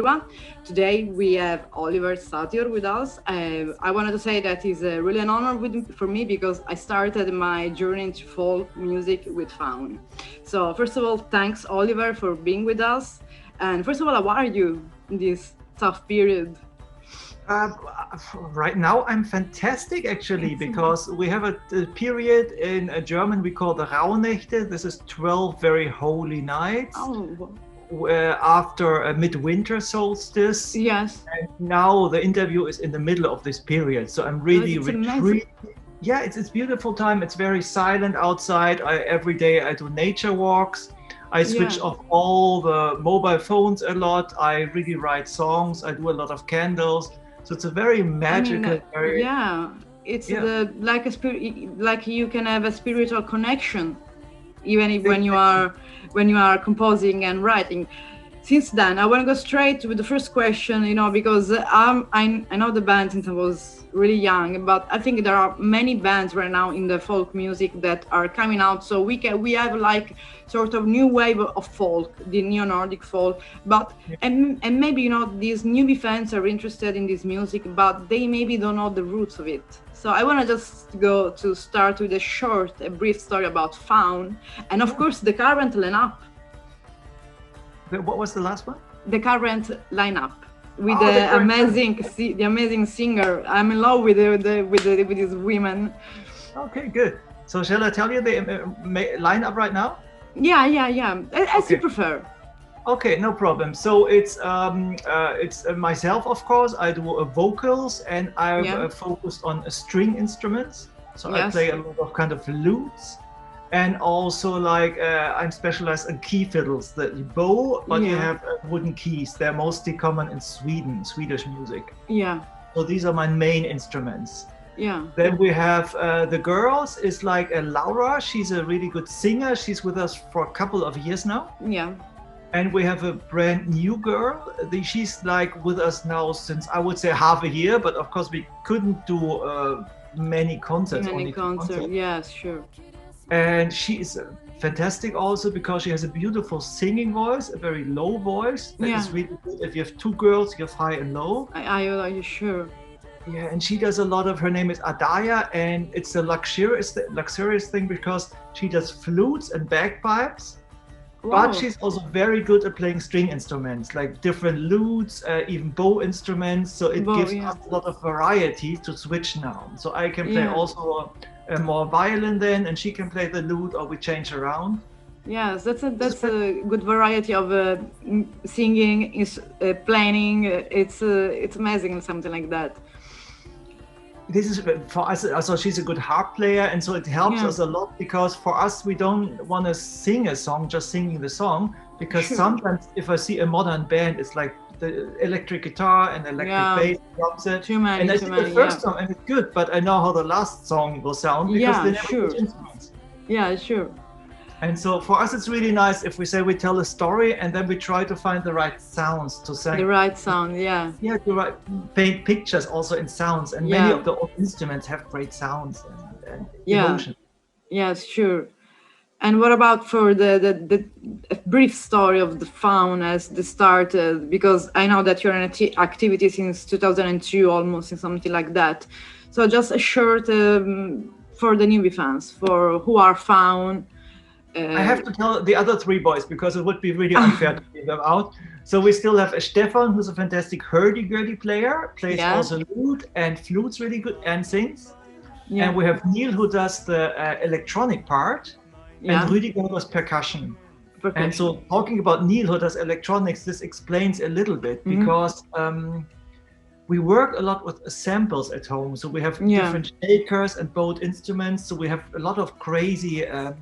everyone. Today we have Oliver Satyr with us. I wanted to say that it's really an honor for me because I started my journey into folk music with Faun. So first of all, thanks Oliver for being with us. And first of all, how are you in this tough period? Uh, right now, I'm fantastic actually because we have a period in German we call the Rauhnächte. This is 12 very holy nights Oh, after a midwinter solstice. yes. And now the interview is in the middle of this period, so I'm Oh, really it's amazing. retreat. Yeah, it's beautiful time. It's very silent outside. Every day I do nature walks. I switch Yeah. off all the mobile phones a lot. I really write songs. I do a lot of candles. So it's a very I mean, magical, very, yeah, it's yeah, the like a spirit, like you can have a spiritual connection even if exactly. when you are composing and writing. Since then, I want to go straight with the first question, because I know the band since I was really young, but I think there are many bands right now in the folk music that are coming out. So we have like sort of new wave of folk, the neo Nordic folk, but and maybe these newbie fans are interested in this music, but they maybe don't know the roots of it. So I want to just go to start with a brief story about Faun, and of Yeah. course the current lineup What was the last one? the current lineup with Oh, the current one. the amazing singer. I'm in love with with these women. Okay, good. So shall I tell you the lineup right now? Yeah. As you Okay. prefer. Okay, no problem. So it's myself, of course. I do vocals, and I'm Yeah. focused on string instruments. So I Yes. play a lot of kind of lutes, and also like I'm specialized in key fiddles, the bow, but you Yeah. have wooden keys. They're mostly common in Sweden, Swedish music. Yeah. So these are my main instruments. Yeah. Then we have the girls is like Laura. She's a really good singer. She's with us for a couple of years now. Yeah. And we have a brand new girl. She's like with us now since I would say half a year, but of course we couldn't do many concerts, Many only two concerts. concerts. Yes. Sure. And she is fantastic also because she has a beautiful singing voice, a very low voice that Yeah. is really good. If you have two girls, you have high and low. I sure. Yeah, and she does a lot of. Her name is Adaya, and it's a luxurious thing because she does flutes and bagpipes. But Wow. she's also very good at playing string instruments, like different lutes, even bow instruments. So it Wow. gives Yeah. us a lot of variety to switch now. So I can play Yeah. also more violin then, and she can play the lute, or we change around. Yes, that's a This is that's a good variety of singing, is planning. It's amazing and something like that. this is for us. Also, she's a good harp player, and so it helps Yeah, us a lot because for us, we don't want to sing a song just singing the song. Because sure. sometimes, if I see a modern band, it's like the electric guitar and electric Yeah, bass drums it, too and many, I too see the many. Yeah, first song and it's good, but I know how the last song will sound because they yeah, never switch sure. instruments. Yeah, sure. And so for us, it's really nice if we say we tell a story and then we try to find the right sounds to The sing. right sound. Yeah, Yeah, to paint pictures also in sounds, and many yeah, of the old instruments have great sounds and yeah. emotion. Yes, sure. And what about for the a brief story of the Faun as the start? Because I know that you're in activity since 2002, almost, and something like that. So just a short for the newbie fans, for who are Faun. I Uh, have to tell the other three boys because it would be really unfair to leave them out. So we still have Stefan, who's a fantastic hurdy-gurdy player, plays yeah, also lute and flutes really good and sings. And yeah, we have Neil, who does the electronic part, and yeah, Rüdiger does percussion. And percussion. so talking about Neil, who does electronics, this explains a little bit Hmm. because we work a lot with samples at home. So we have Yeah, different shakers and bowed instruments. So we have a lot of crazy yeah,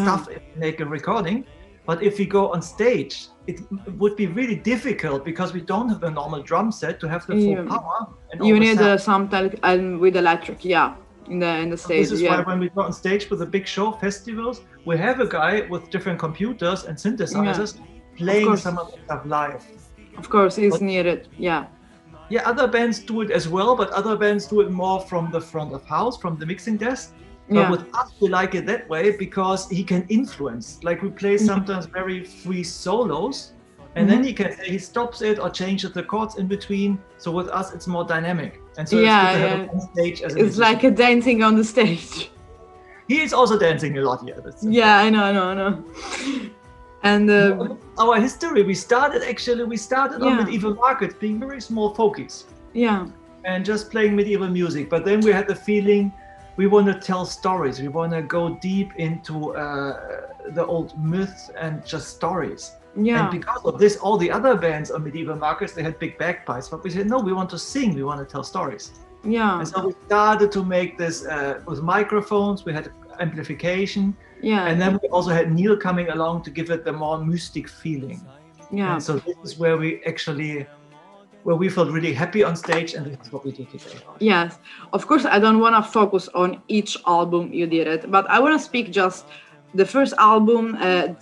stuff if we make a recording. But if we go on stage, it would be really difficult because we don't have a normal drum set to have the full yeah. power and all You the need sound. something and with electric. Yeah, in the So this stage. is why Yeah, when we go on stage with a big show, festivals, we have a guy with different computers and yeah. synthesizers Of playing course, some of the stuff live. of course, it's But needed. Yeah, yeah, other bands do it as well, but other bands do it more from the front of house, from the mixing desk. But yeah, with us, we like it that way because he can influence. Like we play yeah, sometimes very free solos, And then he stops it or changes the chords in between. So with us, it's more dynamic. And so it's good to have him on stage as a musician. It's like a dancing on the stage. He is also dancing a lot here. Yeah, I know. And our history, we started on medieval markets, being very small folkies. Yeah. And just playing medieval music. But then we had the feeling we want to tell stories. We want to go deep into the old myths and just stories. Yeah. And because of this, all the other bands on medieval markets, they had big bagpipes. But we said, no, we want to sing. We want to tell stories. Yeah. And so we started to make this with microphones. We had amplification. Yeah. And then we also had Neil coming along to give it the more mystic feeling. Yeah. And so this is where we felt really happy on stage, and this is what we do today. Yes. Of course, I don't want to focus on each album you did it, but I want to speak just the first album,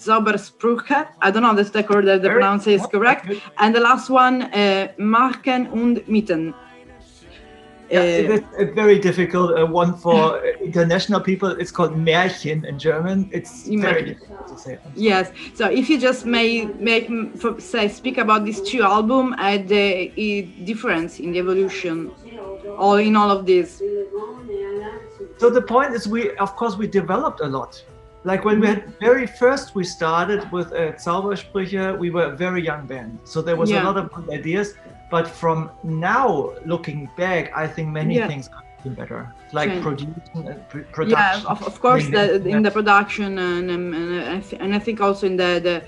Zaubersprüche. I don't know if the pronunciation is correct. And the last one, Märchen und Mythen. It's a very difficult one for international people. It's called Märchen in German. It's very difficult to say. Yes. So if you just speak about these two albums and the difference in the evolution, or in all of this. So the point is, we developed a lot. Like when we started with Zaubersprüche, we were a very young band. So there was a lot of good ideas. But from now, looking back, I think many things could have been better, like production. Yeah, of course, in the production and I think also in the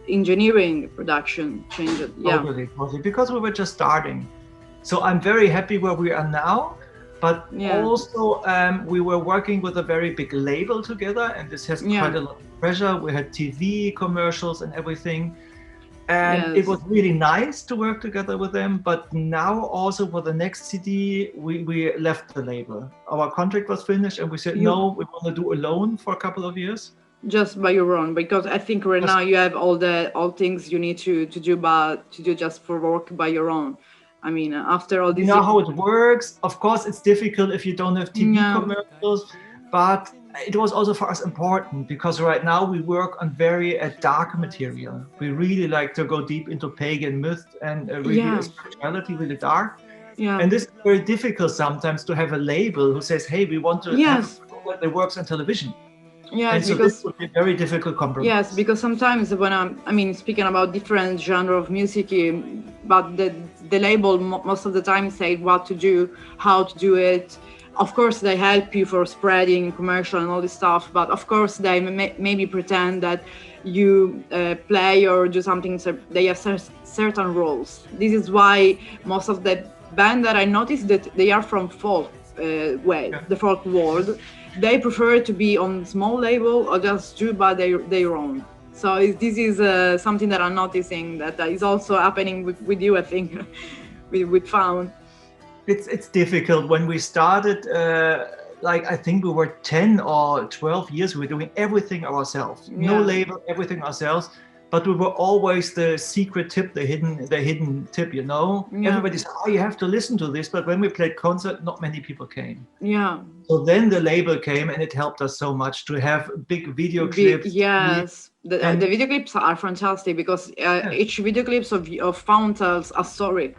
engineering production changed. Yeah, totally, because we were just starting. So I'm very happy where we are now. But also, we were working with a very big label together, and this has quite a lot of pressure. We had TV commercials and everything. And it was really nice to work together with them. But now also for the next CD, we left the label. Our contract was finished and we said, no, we want to do alone for a couple of years. Just by your own, because I think now you have all things you need to do, but to do just for work by your own. I mean, after all this... You know how it works. Of course, it's difficult if you don't have TV commercials, but it was also for us important because right now we work on very dark material. We really like to go deep into pagan myth and really spirituality, really dark. Yeah. And this is very difficult sometimes to have a label who says, hey, we want to have a that works on television. Yes, and so because this would be a very difficult compromise. Yes, because sometimes when speaking about different genre of music, but the label most of the time say what to do, how to do it. Of course, they help you for spreading commercial and all this stuff, but of course they maybe pretend that you play or do something, so they have certain roles. This is why most of the band that I noticed that they are from folk the folk world. They prefer to be on small label or just do by their own. So this is something that I'm noticing that is also happening with you, I think, with Faun. It's difficult. When we started, I think we were 10 or 12 years, we were doing everything ourselves. No label, everything ourselves. But we were always the secret tip, the hidden tip, you know. Everybody said, oh, you have to listen to this. But when we played concert, not many people came. Yeah. So then the label came and it helped us so much to have big video clips. Yes. The video clips are fantastic because each video clips of Faun tells a story.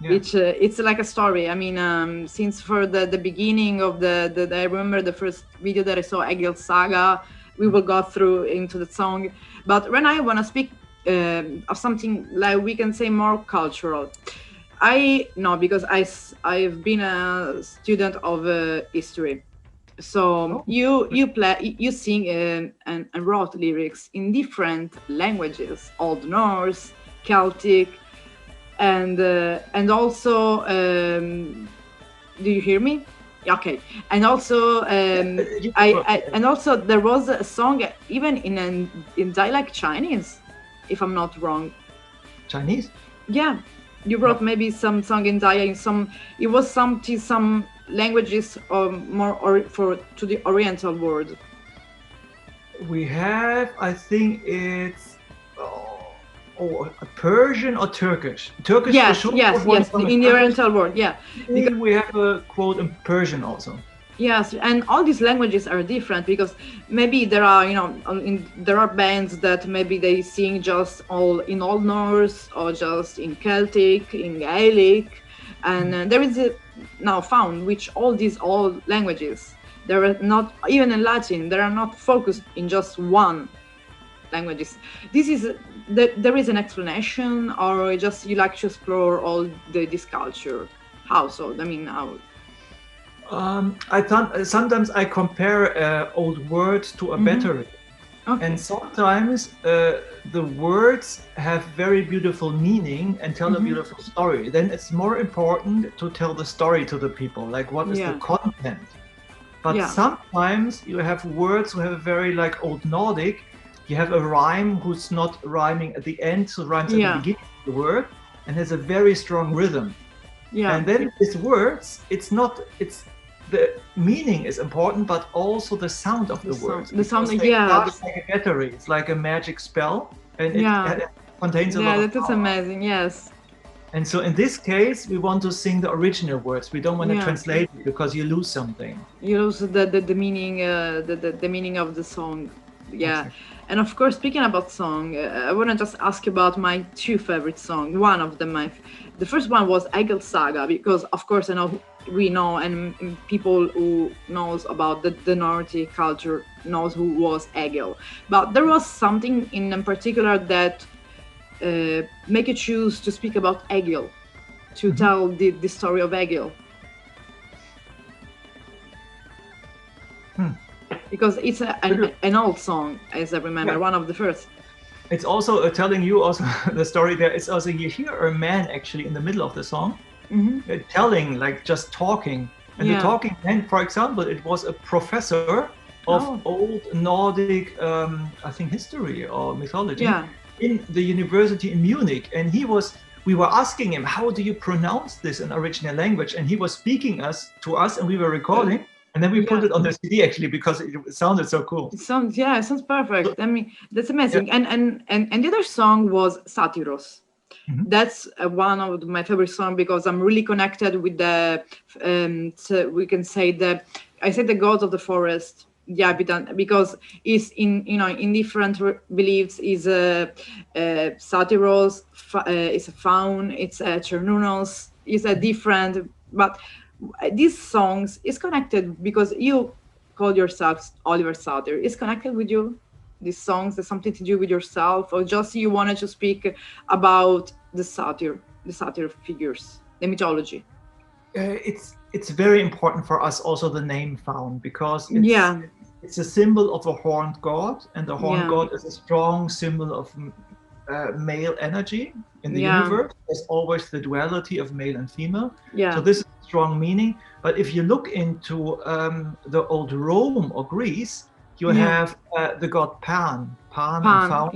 Yeah. It's like a story. I mean, since for the beginning of I remember the first video that I saw, Egil Saga, we will go through into the song. But when I want to speak of something like we can say more cultural, because I've been a student of history. So you sing and wrote lyrics in different languages, Old Norse, Celtic, and also do you hear me? Okay, and also and also there was a song even in dialect Chinese, if I'm not wrong. Chinese? Yeah, you wrote maybe some song in dialect. It was some languages to the Oriental world. We have, I think it's Persian or Turkish. Yes, for sure. Yes, in the Oriental world, yeah. Because we have a quote in Persian also. Yes, and all these languages are different because maybe there are, there are bands that maybe they sing just all in Old Norse or just in Celtic, in Gaelic, and there is now Faun, which all languages, there are not even in Latin, they are not focused in just one languages. This is there is an explanation, or just you like to explore all this culture? How so? I mean, how? I thought sometimes I compare old words to a battery, Okay. and sometimes the words have very beautiful meaning and tell a beautiful story. Then it's more important to tell the story to the people, like what is the content. But sometimes you have words who have a very like old Nordic. You have a rhyme who's not rhyming at the end, so rhymes at the beginning of the word, and has a very strong rhythm. Yeah. And then these words, it's the meaning is important, but also the sound of the words. The sound, it's like a battery. It's like a magic spell, and it contains a lot of that is amazing. Yes. And so in this case, we want to sing the original words. We don't want to translate it because you lose something. You lose the meaning, the meaning of the song. Yeah. Exactly. And of course, speaking about song, I want to just ask about my two favorite songs. One of them, the first one was Egil Saga, because of course I know we know, and people who knows about the Nordic culture knows who was Egil. But there was something in particular that make you choose to speak about Egil, to tell the story of Egil. Because it's an old song, as I remember, one of the first. It's also telling you also the story there. It's also you hear a man actually in the middle of the song telling, like just talking. And the talking man, for example, it was a professor of old Nordic, I think, history or mythology in the university in Munich. And we were asking him, how do you pronounce this in original language? And he was speaking to us and we were recording. And then we put it on the CD actually because it sounded so cool. It sounds perfect. I mean, that's amazing. And the other song was Satyros. That's one of my favorite songs because I'm really connected with the, so we can say the gods of the forest. Yeah, because it's in different beliefs is Satyros, it's a Faun, it's a Chernunos, it's a different, but these songs is connected because you call yourself Oliver Satyr. Is connected with you? These songs have something to do with yourself, or just you wanted to speak about the satyr figures, the mythology? It's very important for us also the name Faun because it's a symbol of a horned god, and the horned god is a strong symbol of male energy in the universe. There's always the duality of male and female. So this is a strong meaning. But if you look into the old Rome or Greece, you have the god Pan and Faun.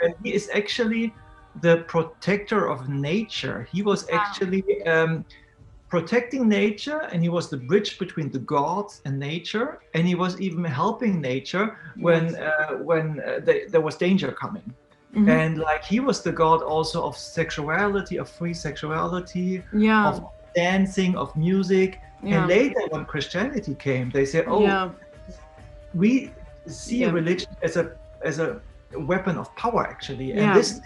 And he is actually the protector of nature. He was actually protecting nature, and he was the bridge between the gods and nature, and he was even helping nature when there was danger coming. And like he was the god also of sexuality, of free sexuality, of dancing, of music. And later when Christianity came, they said, we see religion as a weapon of power actually, and this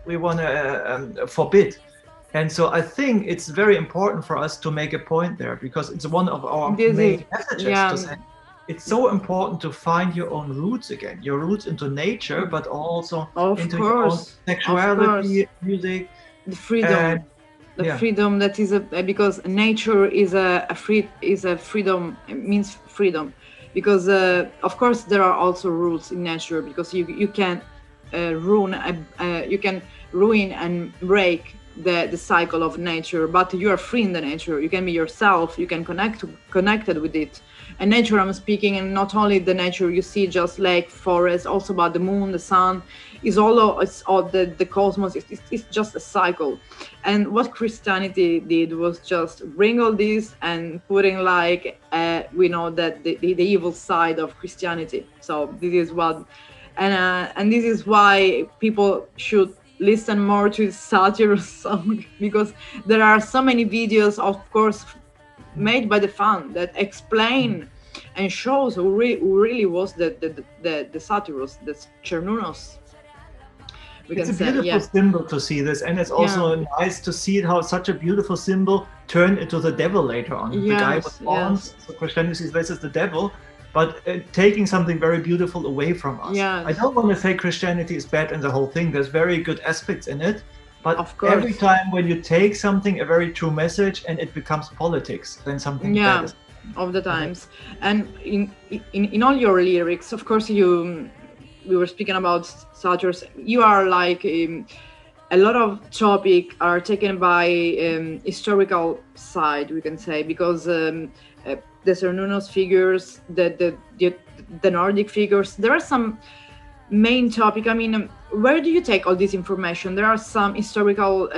we wanna forbid. And so I think it's very important for us to make a point there, because it's one of our main messages to say it's so important to find your own roots again, your roots into nature, but also into your own sexuality, music, the freedom. Freedom that is because nature is a freedom. It means freedom, because of course there are also rules in nature, because you can ruin and break the cycle of nature, but you are free in the nature. You can be yourself. You can connected with it. And nature, I'm speaking, and not only the nature you see, just like forest, also about the moon, the sun. It's all the cosmos. It's just a cycle. And what Christianity did was just bring all this and putting like we know that the evil side of Christianity. So this is what, and this is why people should listen more to Satyr's song, because there are so many videos, of course, made by the Faun that explain and shows who really was the Satyrus, the Cernunnos. It's a beautiful symbol to see this, and it's also nice to see how such a beautiful symbol turned into the devil later on. The guy with horns, so Christianity says this is the devil, but taking something very beautiful away from us. I don't want to say Christianity is bad in the whole thing. There's very good aspects in it, but every time when you take something, a very true message, and it becomes politics, then something bad is. Of the times. And in all your lyrics, of course, we were speaking about Satyrs. You are like a lot of topic are taken by historical side, we can say, because the Cernunnos figures, the Nordic figures, there are some main topic. I mean, where do you take all this information? There are some historical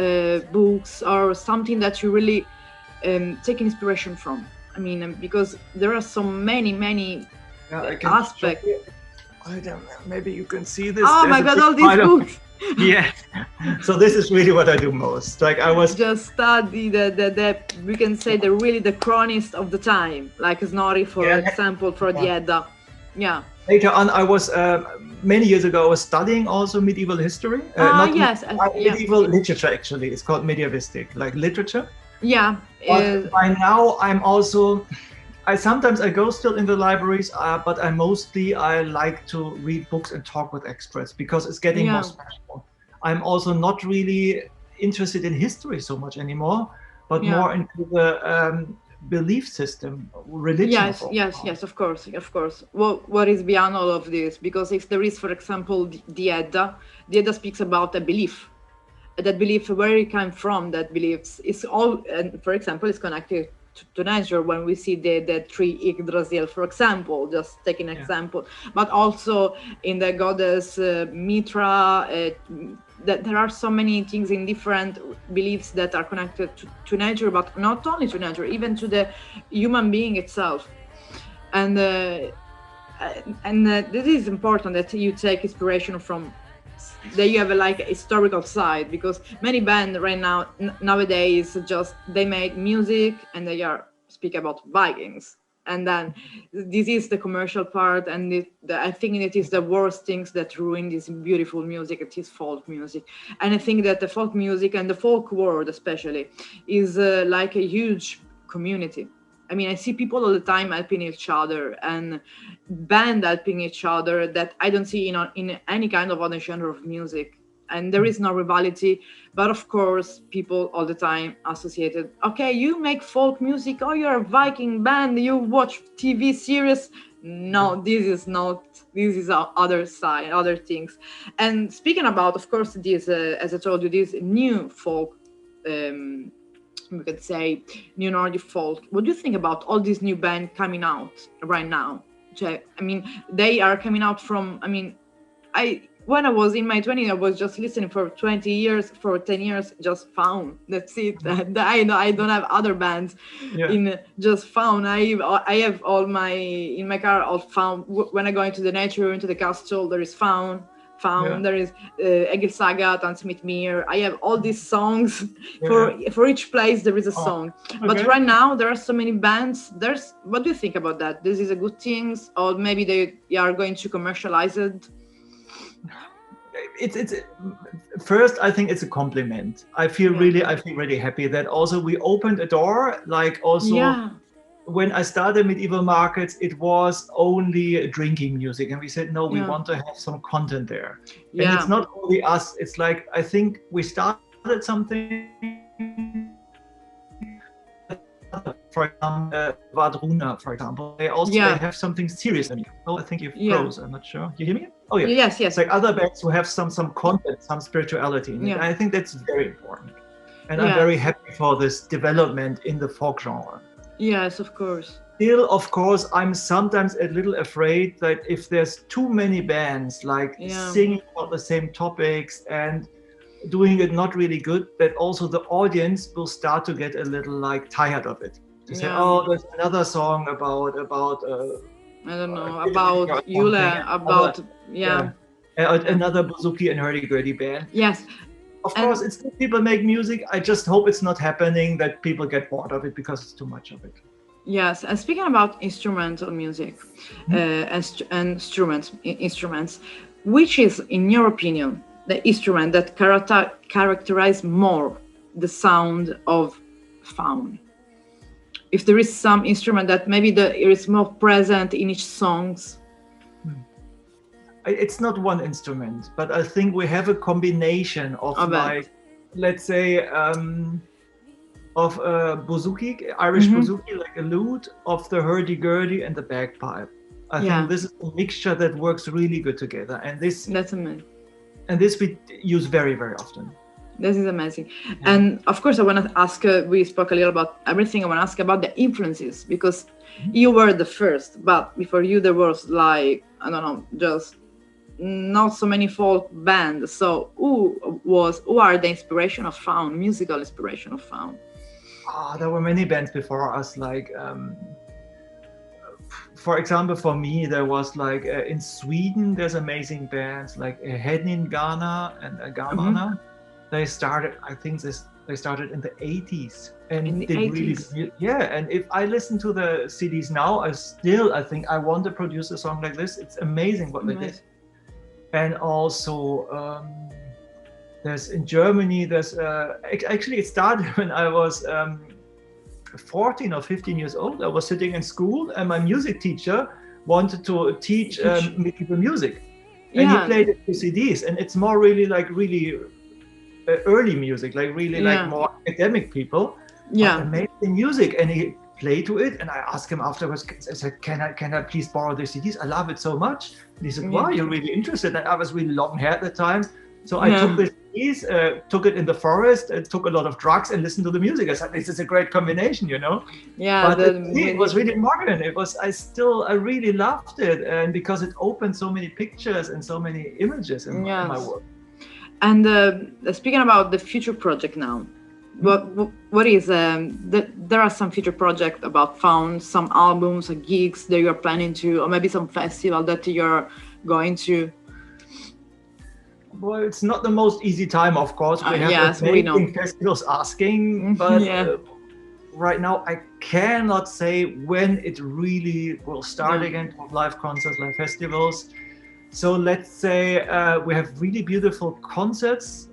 books or something that you really take inspiration from. I mean, because there are so many aspects. I don't know, maybe you can see this. Oh my God, all these books. Yeah. So this is really what I do most. Like I was just study the we can say the chronist of the time, like Snorri, for example, for the Edda. Yeah. Later on, I was many years ago. I was studying also medieval history. Medieval literature. Actually, it's called medievistic, like literature. Yeah. But by now, I'm also. I sometimes go still in the libraries, but I like to read books and talk with experts because it's getting more special. I'm also not really interested in history so much anymore, but more into the belief system, religion. Yes, of course. What is beyond all of this? Because if there is, for example, the Edda speaks about a belief. That belief, where it came from, that beliefs is all, and for example, is connected to nature when we see the tree Yggdrasil, for example, just take an example, but also in the goddess Mitra, that there are so many things in different beliefs that are connected to nature, but not only to nature, even to the human being itself. And this is important that you take inspiration from, that you have a historical side, because many bands right now nowadays just they make music and they speak about Vikings, and then this is the commercial part, and I think it is the worst things that ruin this beautiful music. It is folk music, and I think that the folk music and the folk world especially is like a huge community. I mean, I see people all the time helping each other and band helping each other that I don't see in any kind of other genre of music. And there is no rivalry, but of course, people all the time associated. Okay, you make folk music. Oh, you're a Viking band. You watch TV series. No, this is not. This is our other side, other things. And speaking about, of course, this, as I told you, this new folk. We could say new Nordic folk. What do you think about all these new bands coming out right now? I mean, they are coming out from. I mean, when I was in my 20s, I was just listening for 10 years, just Faun. That's it. I don't have other bands in just Faun. I have all in my car all Faun. When I go into the nature, into the castle, there is Faun. There is Egil Saga, Tansmith Mir. I have all these songs. For each place there is a song. Okay. But right now there are so many bands. What do you think about that? This is a good thing, or maybe they are going to commercialize it? It's first, I think it's a compliment. I feel really happy that also we opened a door. Like also when I started Medieval Markets, it was only drinking music, and we said no, we want to have some content there. And it's not only us. It's like I think we started something. For example, Vadruna, for example, they have something serious. Oh, I think you froze. I'm not sure. You hear me? Oh yeah. Yes. It's like other bands who have some content, some spirituality. And I think that's very important. And I'm very happy for this development in the folk genre. Yes, of course. Still, of course, I'm sometimes a little afraid that if there's too many bands like singing about the same topics and doing it not really good, that also the audience will start to get a little like tired of it. To say, oh, there's another song about I don't know, about Yule, about another Bouzouki and hurdy-gurdy band. Yes. Of course, it's good people make music. I just hope it's not happening that people get bored of it because it's too much of it. Yes, and speaking about instrumental music, and instruments, which is, in your opinion, the instrument that characterize more the sound of Faun? If there is some instrument that maybe it is more present in each songs. It's not one instrument, but I think we have a combination of That. let's say, of bouzouki, Irish bouzouki, like a lute, of the hurdy-gurdy and the bagpipe. I think this is a mixture that works really good together, and that's amazing. And this we use very, very often. This is amazing. And of course, I want to ask, we spoke a little about everything. I want to ask about the influences, because you were the first, but before you there was like, I don't know, just not so many folk bands. So who are the inspiration of Faun, musical inspiration of Faun? There were many bands before us, like for example, for me, there was like in Sweden, there's amazing bands like Hednin Ghana and Gamana. They started, I think they started in the 80s. And in the 80s. Really, and if I listen to the CDs now, I think I want to produce a song like this. It's amazing what they did. And also, there's in Germany, there's actually it started when I was 14 or 15 years old. I was sitting in school and my music teacher wanted to teach medieval music. And he played it with CDs, and it's more really early music, like really like more academic people. Amazing music. And he played to it, and I asked him afterwards, I said, can I please borrow the CDs? I love it so much. And he said, wow, you're really interested. And I was really long hair at the time. So I took the CDs, took it in the forest, took a lot of drugs and listened to the music. I said, this is a great combination, you know? But it was really modern. I really loved it. And because it opened so many pictures and so many images in my work. And speaking about the future project now, what is there are some future projects about Faun, some albums or gigs that you're planning to, or maybe some festival that you're going to? Well, it's not the most easy time, of course. We have amazing festivals asking, but right now I cannot say when it really will start again with live concerts, live festivals. So let's say we have really beautiful concerts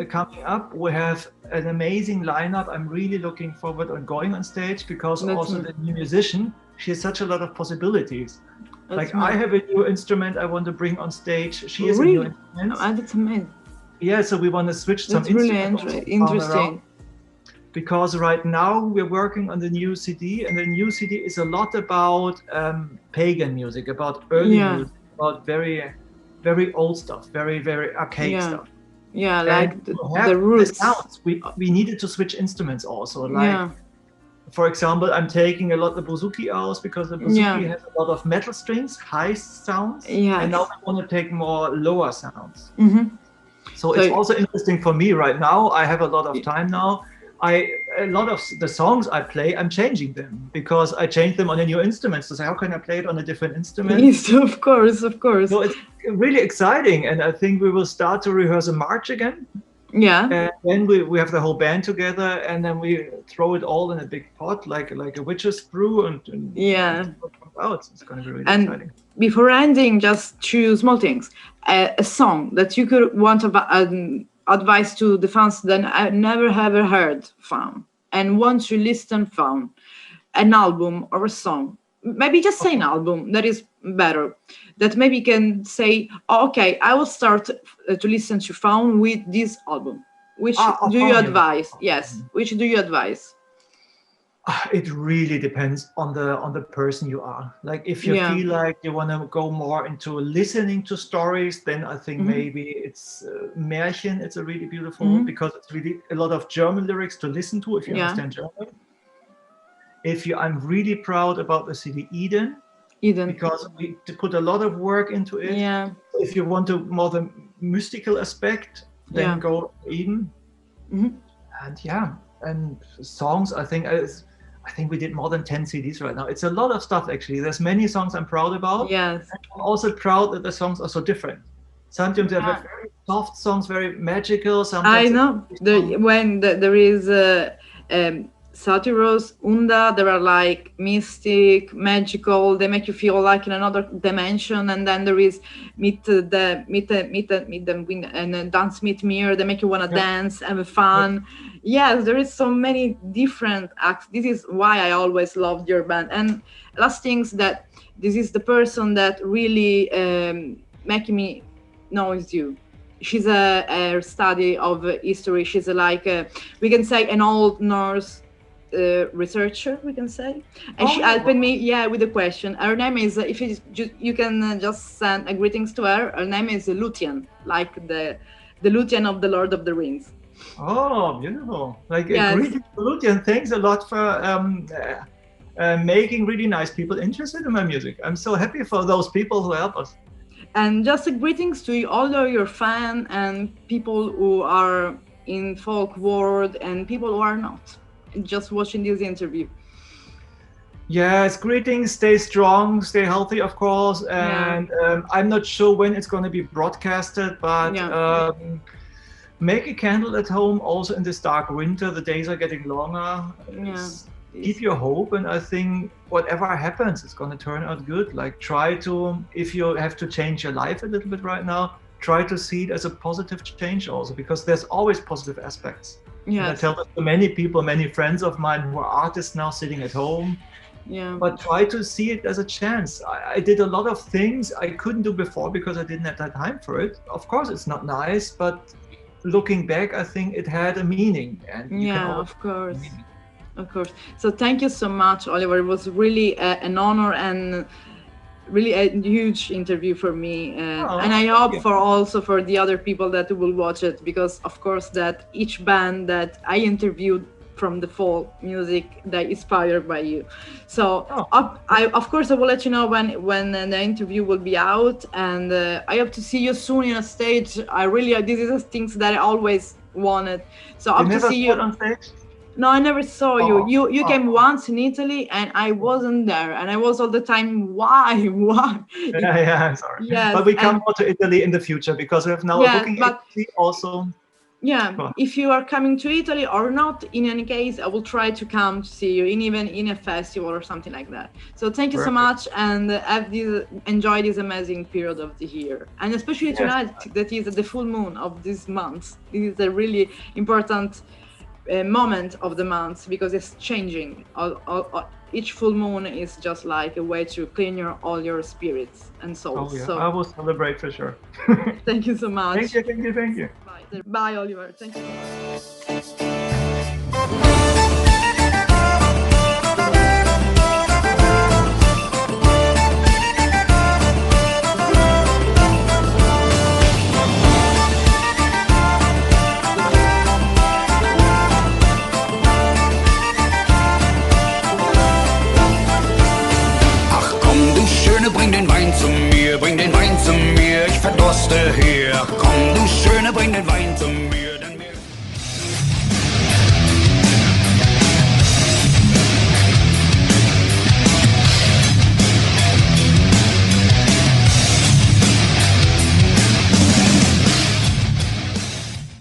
coming up. We have an amazing lineup. I'm really looking forward on going on stage, because also the new musician, she has such a lot of possibilities. Like I have a new instrument I want to bring on stage. She has a new instrument. That's amazing. Yeah, so we want to switch some instruments. Really interesting. Because right now we're working on the new CD, and the new CD is a lot about pagan music, about early music, about very, very old stuff, very, very archaic stuff. Yeah, like the roots. The sounds. We needed to switch instruments also. Like, for example, I'm taking a lot of the bouzouki out, because the bouzouki has a lot of metal strings, high sounds, and now I want to take more lower sounds. So it's also interesting for me right now. I have a lot of time now. A lot of the songs I play, I'm changing them, because I change them on a new instrument. So how can I play it on a different instrument? Yes, of course. So it's really exciting, and I think we will start to rehearse a march again. And then we have the whole band together, and then we throw it all in a big pot, like a witch's brew, and it's going to be really exciting. Before ending, just two small things. A song that you could want to advise to the fans that I never ever heard Faun and want to listen Faun, an album or a song. Maybe just say an album, that is better. That maybe can say, okay, I will start to listen to Faun with this album. Which do you advise? Yes, which do you advise? It really depends on the person you are. Like if you feel like you want to go more into listening to stories, then I think maybe it's Märchen. It's a really beautiful, because it's really a lot of German lyrics to listen to if you understand German. I'm really proud about the CD Eden, because we put a lot of work into it. If you want to more the mystical aspect, then go Eden. And songs, I think we did more than 10 CDs right now. It's a lot of stuff, actually. There's many songs I'm proud about. Yes. I'm also proud that the songs are so different. Sometimes they have very soft songs, very magical. Sometimes I know. When there is Satyros, Unda, they are like mystic, magical. They make you feel like in another dimension. And then there is meet them win and dance meet mirror. They make you wanna dance, have fun. Yes, there is so many different acts. This is why I always loved your band. And last things that this is the person that really making me knows you. She's a study of history. She's we can say an old Norse researcher, we can say, and she helped me with a question. Her name is if you can just send a greetings to her. Her name is Luthien, like the Luthien of the Lord of the Rings. Oh, beautiful. Like greetings to Luthien. Thanks a lot for making really nice people interested in my music. I'm so happy for those people who help us. And just a greetings to all of your fans and people who are in folk world and people who are not, just watching this interview. Yes, greetings, stay strong, stay healthy, of course. And I'm not sure when it's going to be broadcasted, but make a candle at home also in this dark winter. The days are getting longer. Keep your hope, and I think whatever happens, it's going to turn out good. Like, try to, if you have to change your life a little bit right now, try to see it as a positive change also, because there's always positive aspects. And I tell that to many people, many friends of mine who are artists now sitting at home. But try to see it as a chance. I did a lot of things I couldn't do before because I didn't have that time for it. Of course, it's not nice, but looking back, I think it had a meaning. And of course. Of course. So thank you so much, Oliver. It was really an honor and really a huge interview for me. And I hope for the other people that will watch it, because of course that each band that I interviewed from the folk music, they inspired by you. So I will let you know when the interview will be out, and I hope to see you soon in a stage. This is the things that I always wanted. So I hope to see you on stage. No, I never saw you. You came once in Italy, and I wasn't there. And I was all the time, why? I'm sorry. Yes, but we come more to Italy in the future, because we have now a booking agency also. If you are coming to Italy or not, in any case, I will try to come to see you, even in a festival or something like that. So thank you so much, and enjoy this amazing period of the year. And especially tonight, that is the full moon of this month. This is a really important moment of the month, because it's changing. Each full moon is just like a way to clean all your spirits and souls. So I will celebrate for sure. Thank you so much. Thank you. Bye, Oliver. Thank you so much. Bring den Wein zu mir, ich verdurste hier. Komm, du Schöne, bring den Wein zu mir, denn mir